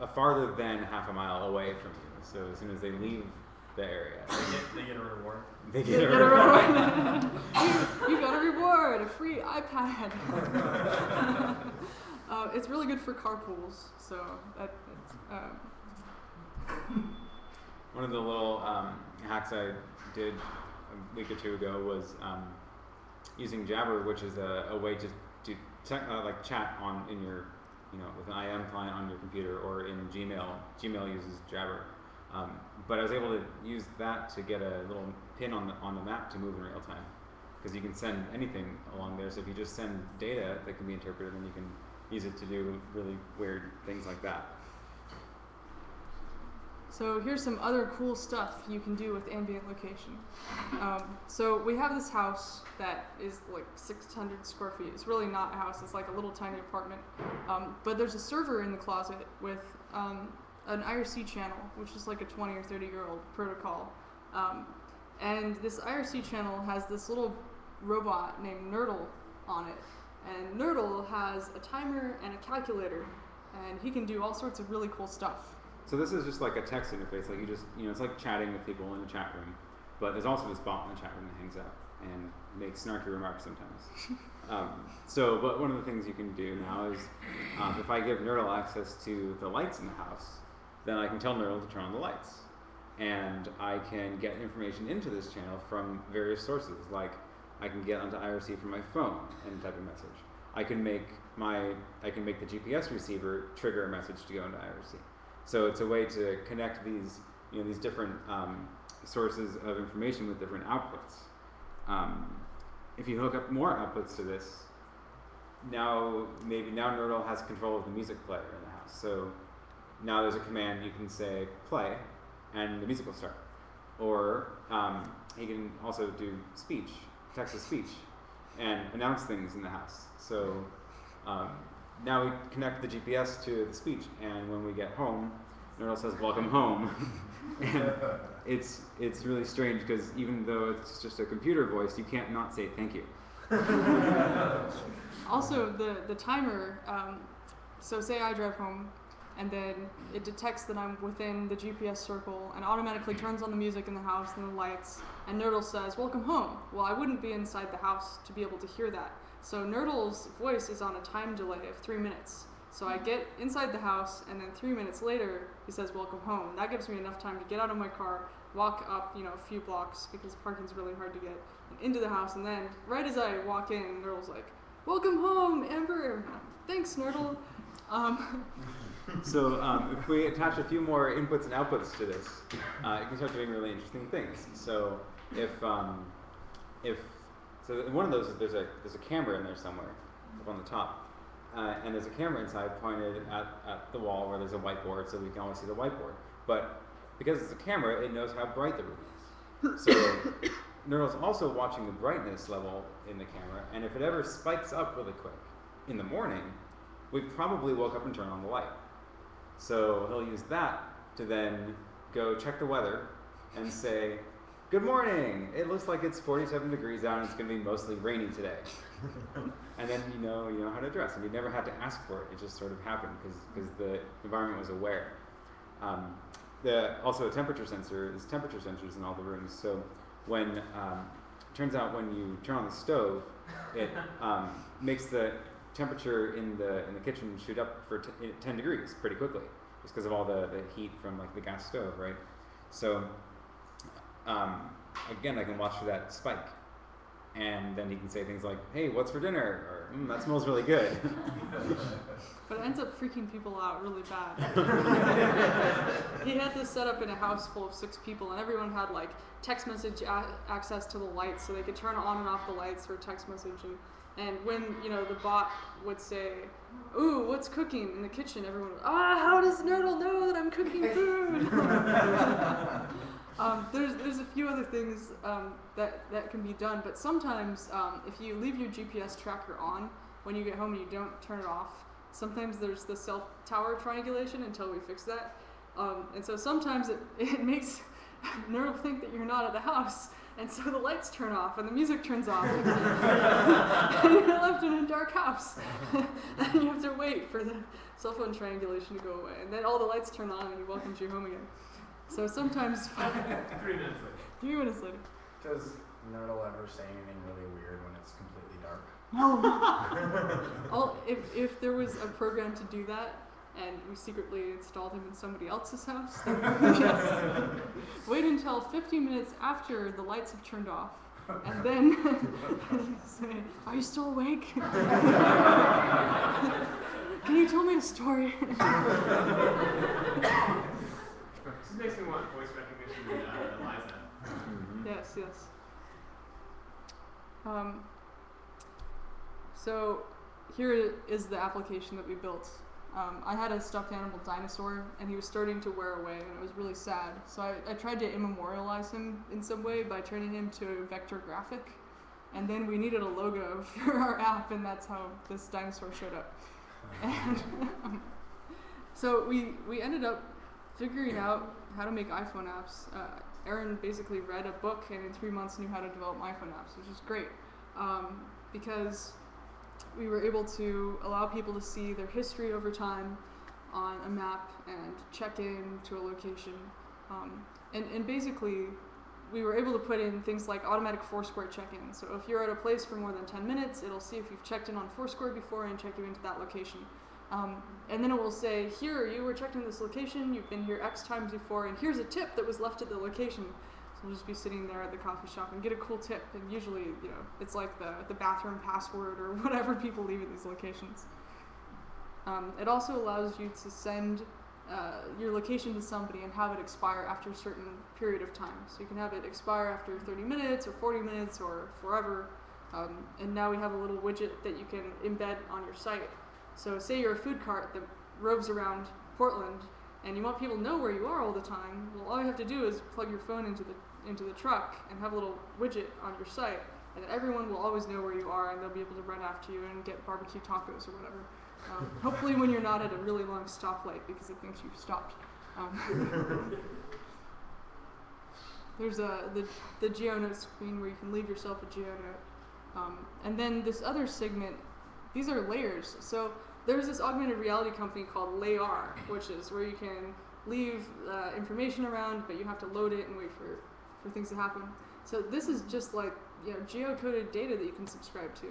a farther than half a mile away from you. So as soon as they leave the area, they get a reward. They get a reward. You got a reward, a free iPad. It's really good for carpools. So that's. One of the little hacks I did a week or two ago was using Jabber, which is a way to chat in your, with an IM client on your computer, or in Gmail. Gmail uses Jabber, but I was able to use that to get a little pin on the map to move in real time, because you can send anything along there. So if you just send data that can be interpreted, then you can use it to do really weird things like that. So here's some other cool stuff you can do with ambient location. So we have this house that is like 600 square feet. It's really not a house, it's like a little tiny apartment. But there's a server in the closet with an IRC channel, which is like a 20 or 30-year-old protocol. And this IRC channel has this little robot named Nerdle on it. And Nerdle has a timer and a calculator, and he can do all sorts of really cool stuff. So this is just like a text interface, like you just, it's like chatting with people in a chat room, but there's also this bot in the chat room that hangs out and makes snarky remarks sometimes. But one of the things you can do now is, if I give Nerdle access to the lights in the house, then I can tell Nerdle to turn on the lights. And I can get information into this channel from various sources, like I can get onto IRC from my phone and type a message. I can make the GPS receiver trigger a message to go into IRC. So it's a way to connect these, these different sources of information with different outputs. If you hook up more outputs to this, now Nerdle has control of the music player in the house. So now there's a command you can say play, and the music will start. Or he can also do speech, text-to-speech, and announce things in the house. So now we connect the GPS to the speech, and when we get home, Nerdle says "Welcome home," and it's really strange because even though it's just a computer voice, you can't not say thank you. Also, the timer. So say I drive home, and then it detects that I'm within the GPS circle and automatically turns on the music in the house and the lights, and Nerdle says, "Welcome home." Well, I wouldn't be inside the house to be able to hear that. So Nerdle's voice is on a time delay of 3 minutes. So I get inside the house, and then 3 minutes later, he says, "Welcome home." That gives me enough time to get out of my car, walk up, a few blocks, because parking's really hard to get, and into the house, and then right as I walk in, Nerdle's like, "Welcome home, Amber." Thanks, Nerdle. So if we attach a few more inputs and outputs to this, it can start doing really interesting things. So in one of those there's a camera in there somewhere up on the top, and there's a camera inside pointed at the wall where there's a whiteboard, so we can always see the whiteboard. But because it's a camera, it knows how bright the room is. So Nerdle's also watching the brightness level in the camera, and if it ever spikes up really quick in the morning, we probably woke up and turned on the light. So he'll use that to then go check the weather and say, "Good morning, it looks like it's 47 degrees out and it's going to be mostly rainy today." And then you know how to dress, and you never had to ask for it. It just sort of happened because the environment was aware. Also a temperature sensor, there's temperature sensors in all the rooms. So when turns out when you turn on the stove, it makes the temperature in the kitchen shoot up for 10 degrees pretty quickly, just because of all the heat from like the gas stove, right? So again, I can watch for that spike, and then he can say things like, "Hey, what's for dinner?" or "That smells really good." But it ends up freaking people out really bad. He had this set up in a house full of 6 people, and everyone had like text message access to the lights, so they could turn on and off the lights for text message. And when the bot would say, "Ooh, what's cooking in the kitchen?" everyone would, how does Nerdle know that I'm cooking food? There's a few other things that can be done, but sometimes if you leave your GPS tracker on when you get home and you don't turn it off, sometimes there's the cell tower triangulation until we fix that. And so sometimes it makes Nerdle think that you're not at the house, and so the lights turn off and the music turns off. And you're left in a dark house. And you have to wait for the cell phone triangulation to go away. And then all the lights turn on and he welcomes you home again. So sometimes 3 minutes later. 3 minutes later. Does Nerdle ever say anything really weird when it's completely dark? No. If there was a program to do that, and we secretly installed him in somebody else's house, then yes. Wait until 15 minutes after the lights have turned off, and then say, "Are you still awake? Can you tell me a story?" This makes me want voice recognition and Eliza. Yes. So here is the application that we built. I had a stuffed animal dinosaur, and he was starting to wear away, and it was really sad. So I tried to immemorialize him in some way by turning him to a vector graphic, and then we needed a logo for our app, and that's how this dinosaur showed up. And so we ended up figuring out how to make iPhone apps. Aaron basically read a book, and in 3 months knew how to develop iPhone apps, which is great, because we were able to allow people to see their history over time on a map and check in to a location. And basically, we were able to put in things like automatic Foursquare check-in. So if you're at a place for more than 10 minutes, it'll see if you've checked in on Foursquare before and check you into that location. And then it will say, "Here, you were checked in this location, you've been here X times before, and here's a tip that was left at the location." So we'll just be sitting there at the coffee shop and get a cool tip, and usually, it's like the bathroom password or whatever people leave at these locations. It also allows you to send your location to somebody and have it expire after a certain period of time. So you can have it expire after 30 minutes or 40 minutes or forever. And now we have a little widget that you can embed on your site. So say you're a food cart that roves around Portland and you want people to know where you are all the time. Well, all you have to do is plug your phone into the truck and have a little widget on your site, and then everyone will always know where you are, and they'll be able to run after you and get barbecue tacos or whatever. Hopefully when you're not at a really long stoplight because it thinks you've stopped. There's the GeoNote screen where you can leave yourself a GeoNote. And then this other segment, these are layers. So there's this augmented reality company called LayR, which is where you can leave information around, but you have to load it and wait for things to happen. So this is just like geocoded data that you can subscribe to.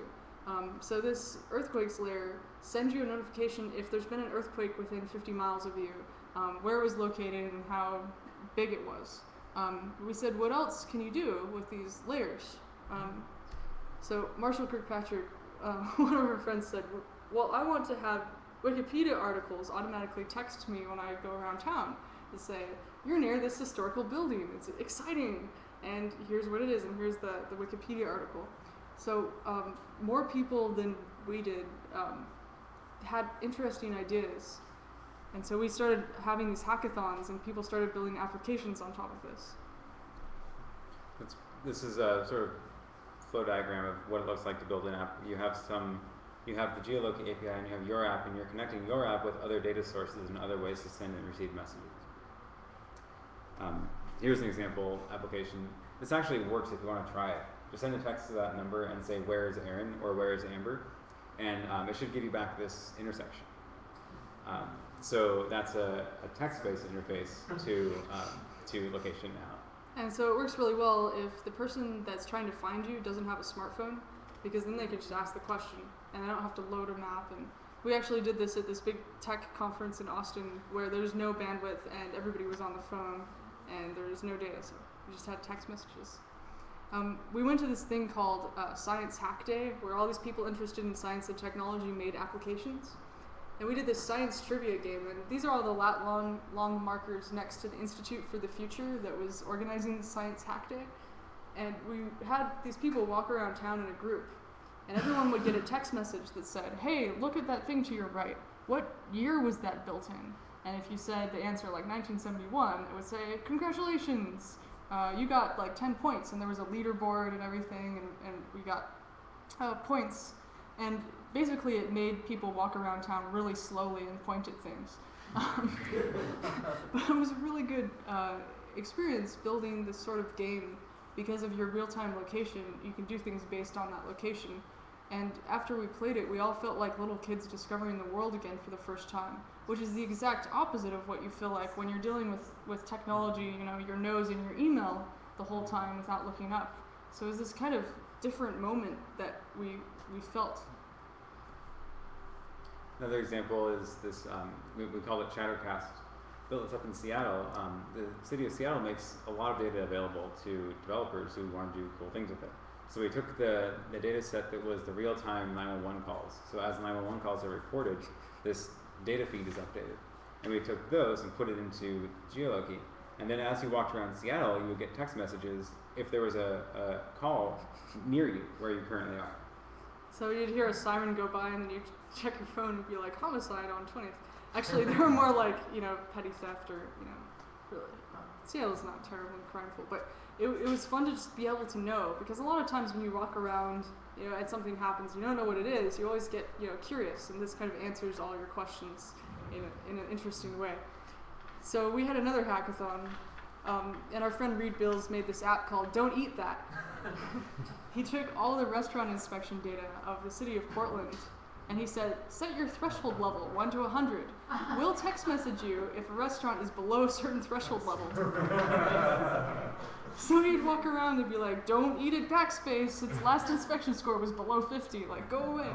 So this earthquakes layer sends you a notification if there's been an earthquake within 50 miles of you, where it was located and how big it was. We said, what else can you do with these layers? So Marshall Kirkpatrick, one of our friends said, well, I want to have Wikipedia articles automatically text to me when I go around town to say, you're near this historical building, it's exciting, and here's what it is, and here's the Wikipedia article. So more people than we did had interesting ideas. And so we started having these hackathons, and people started building applications on top of this. This is a sort of flow diagram of what it looks like to build an app. You have the Geoloqi API, and you have your app, and you're connecting your app with other data sources and other ways to send and receive messages. Here's an example application. This actually works if you want to try it. Just send a text to that number and say, where is Aaron, or where is Amber? And it should give you back this intersection. So that's a text-based interface to location now. And so it works really well if the person that's trying to find you doesn't have a smartphone, because then they can just ask the question, and they don't have to load a map. And we actually did this at this big tech conference in Austin where there's no bandwidth and everybody was on the phone and there was no data, so we just had text messages. We went to this thing called Science Hack Day, where all these people interested in science and technology made applications. And we did this science trivia game, and these are all the long markers next to the Institute for the Future that was organizing the Science Hack Day. And we had these people walk around town in a group, and everyone would get a text message that said, hey, look at that thing to your right. What year was that built in? And if you said the answer like 1971, it would say, congratulations, you got like 10 points, and there was a leaderboard and everything, and we got points. And basically it made people walk around town really slowly and point at things. But it was a really good experience building this sort of game. Because of your real-time location, you can do things based on that location. And after we played it, we all felt like little kids discovering the world again for the first time, which is the exact opposite of what you feel like when you're dealing with technology, your nose in your email the whole time without looking up. So it was this kind of different moment that we felt. Another example is this, we call it Chattercast. Built this up in Seattle. The city of Seattle makes a lot of data available to developers who want to do cool things with it. So we took the data set that was the real-time 911 calls. So as 911 calls are recorded, this data feed is updated. And we took those and put it into Geoloqi. And then as you walked around Seattle, you would get text messages if there was a call near you where you currently are. So you'd hear a siren go by, and then you'd check your phone and be like, homicide on 20th. Actually, they were more like, petty theft or, really. Seattle's not terribly crimeful, but it was fun to just be able to know, because a lot of times when you walk around, and something happens, you don't know what it is, you always get, curious, and this kind of answers all your questions in an interesting way. So we had another hackathon, and our friend Reed Bills made this app called Don't Eat That. He took all the restaurant inspection data of the city of Portland, and he said, set your threshold level, 1 to 100. We'll text message you if a restaurant is below a certain threshold level. So he'd walk around and be like, don't eat at Backspace, its last inspection score was below 50, like, go away.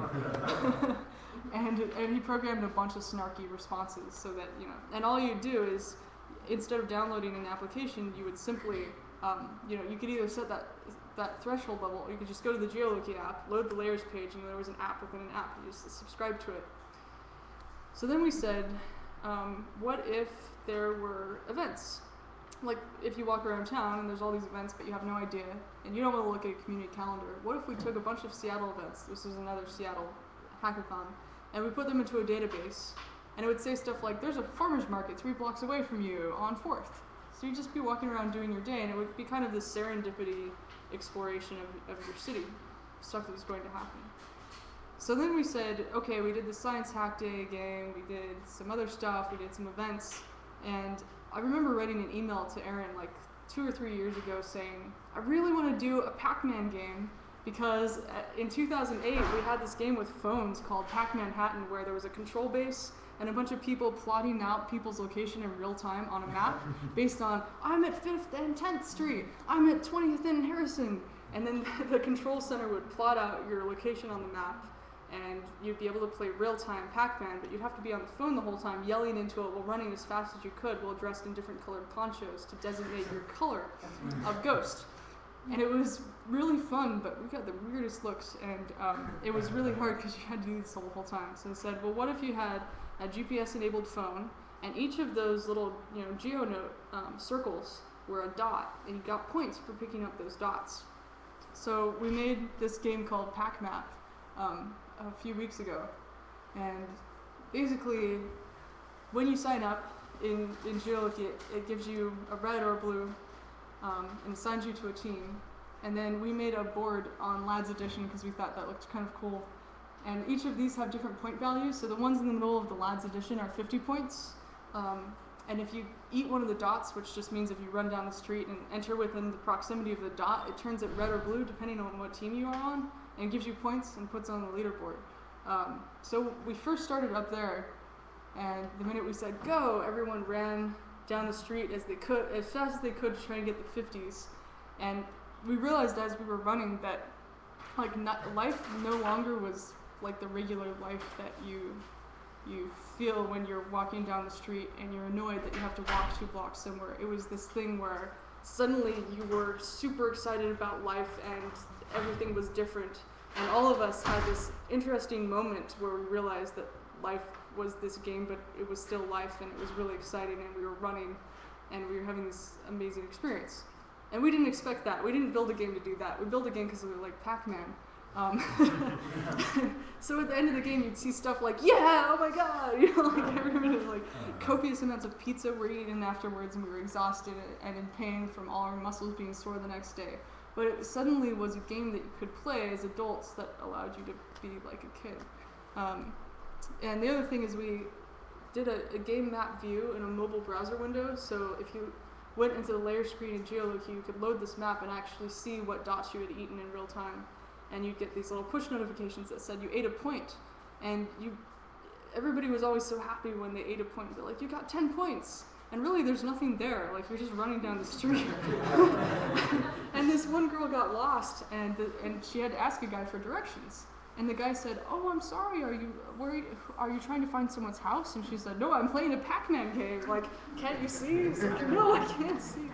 and he programmed a bunch of snarky responses so that, and all you'd do is, instead of downloading an application, you would simply, you could either set that threshold level, or you could just go to the Geoloqi app, load the layers page, and there was an app within an app. You just subscribe to it. So then we said, what if there were events? Like if you walk around town and there's all these events but you have no idea and you don't want to look at a community calendar, what if we took a bunch of Seattle events, this is another Seattle hackathon, and we put them into a database and it would say stuff like there's a farmer's market 3 blocks away from you on 4th. So you'd just be walking around doing your day and it would be kind of this serendipity exploration of your city, stuff that was going to happen. So then we said, okay, we did the Science Hack Day game, we did some other stuff, we did some events, and I remember writing an email to Aaron like 2 or 3 years ago saying, I really want to do a Pac-Man game because in 2008 we had this game with phones called Pac-Manhattan where there was a control base and a bunch of people plotting out people's location in real time on a map based on, I'm at 5th and 10th Street, I'm at 20th and Harrison, and then the control center would plot out your location on the map and you'd be able to play real-time Pac-Man, but you'd have to be on the phone the whole time yelling into it while running as fast as you could while dressed in different colored ponchos to designate your color of ghost. And it was really fun, but we got the weirdest looks, and it was really hard because you had to do this the whole time. So I said, well, what if you had a GPS-enabled phone, and each of those little GeoNote circles were a dot, and you got points for picking up those dots. So we made this game called PacMap a few weeks ago, and basically when you sign up in Geoloqi, it gives you a red or a blue and assigns you to a team, and then we made a board on Lads Edition because we thought that looked kind of cool, and each of these have different point values. So the ones in the middle of the Lads Edition are 50 points, and if you eat one of the dots, which just means if you run down the street and enter within the proximity of the dot, it turns it red or blue depending on what team you are on, and it gives you points and puts it on the leaderboard. So we first started up there, and the minute we said go, everyone ran down the street as fast as they could to try and get the 50s. And we realized as we were running that life no longer was like the regular life that you feel when you're walking down the street and you're annoyed that you have to walk 2 blocks somewhere. It was this thing where suddenly you were super excited about life and everything was different. And all of us had this interesting moment where we realized that life was this game, but it was still life, and it was really exciting, and we were running, and we were having this amazing experience. And we didn't expect that. We didn't build a game to do that. We built a game because we were like Pac-Man. So at the end of the game, you'd see stuff like, yeah, oh my god, like everyone was like copious amounts of pizza were eaten afterwards, and we were exhausted and in pain from all our muscles being sore the next day. But it suddenly was a game that you could play as adults that allowed you to be like a kid. And the other thing is we did a game map view in a mobile browser window, so if you went into the layer screen in Geoloqi, you could load this map and actually see what dots you had eaten in real time. And you'd get these little push notifications that said you ate a point. And everybody was always so happy when they ate a point. They're like, you got 10 points. And really, there's nothing there. Like, you're just running down the street. And this one girl got lost, and she had to ask a guy for directions. And the guy said, oh, I'm sorry, are you trying to find someone's house? And she said, no, I'm playing a Pac-Man game. Like, can't you see? He's like, no, I can't see.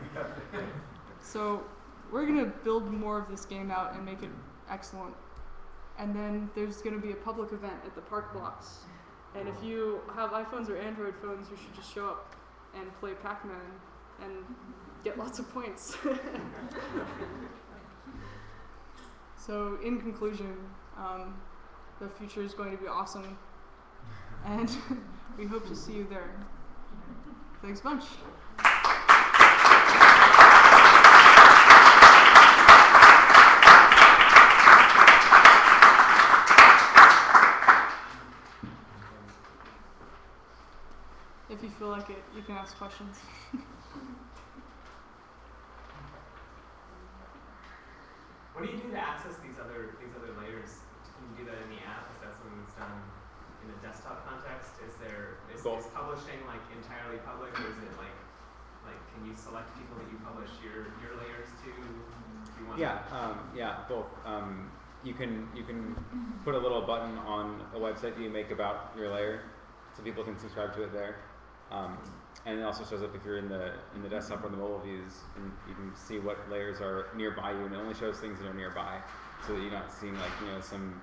So we're going to build more of this game out and make it excellent. And then there's going to be a public event at the park blocks. And if you have iPhones or Android phones, you should just show up and play Pac-Man and get lots of points. So in conclusion, the future is going to be awesome, and we hope to see you there. Thanks a bunch. If you feel like it, you can ask questions. What do you do to access these other layers? Can you do that in the app? Is that something that's done in a desktop context? Is publishing like entirely public, or is it like can you select people that you publish your layers to? If you want Both. You can put a little button on a website that you make about your layer, so people can subscribe to it there. And it also shows up if you're in the desktop or the mobile views, and you can see what layers are nearby you, and it only shows things that are nearby, so that you're not seeing like some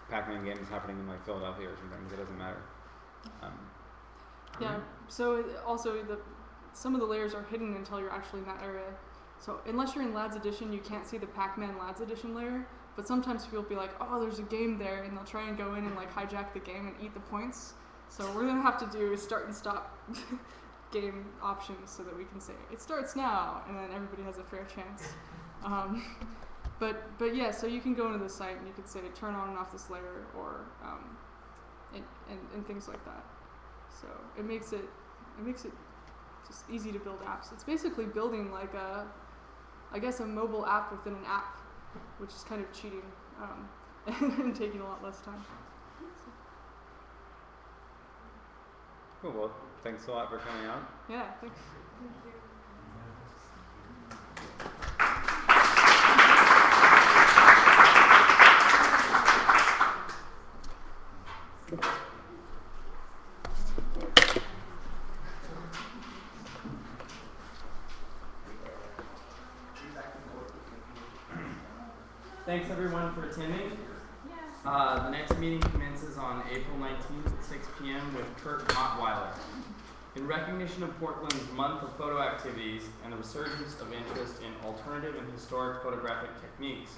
Pac-Man games happening in like Philadelphia or something. It doesn't matter. Yeah. So also some of the layers are hidden until you're actually in that area. So unless you're in Lads Edition, you can't see the Pac-Man Lads Edition layer. But sometimes people will be like, oh, there's a game there, and they'll try and go in and like hijack the game and eat the points. So what we're gonna have to do is start and stop game options so that we can say it starts now, and then everybody has a fair chance. But yeah, so you can go into the site and you can say turn on and off this layer, or and things like that. So it makes it just easy to build apps. It's basically building like I guess a mobile app within an app, which is kind of cheating and taking a lot less time. Cool. Well, thanks a lot for coming out. Yeah, thanks. Thanks everyone for attending. The next meeting commences on April 19th at 6 p.m. with Kurt Mottweiler. In recognition of Portland's month of photo activities and the resurgence of interest in alternative and historic photographic techniques,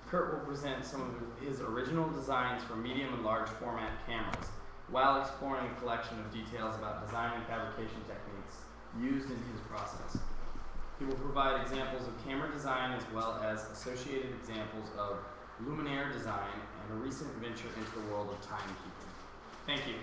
Kurt will present some of his original designs for medium and large format cameras, while exploring a collection of details about design and fabrication techniques used in his process. He will provide examples of camera design as well as associated examples of luminaire design and a recent venture into the world of timekeeping. Thank you.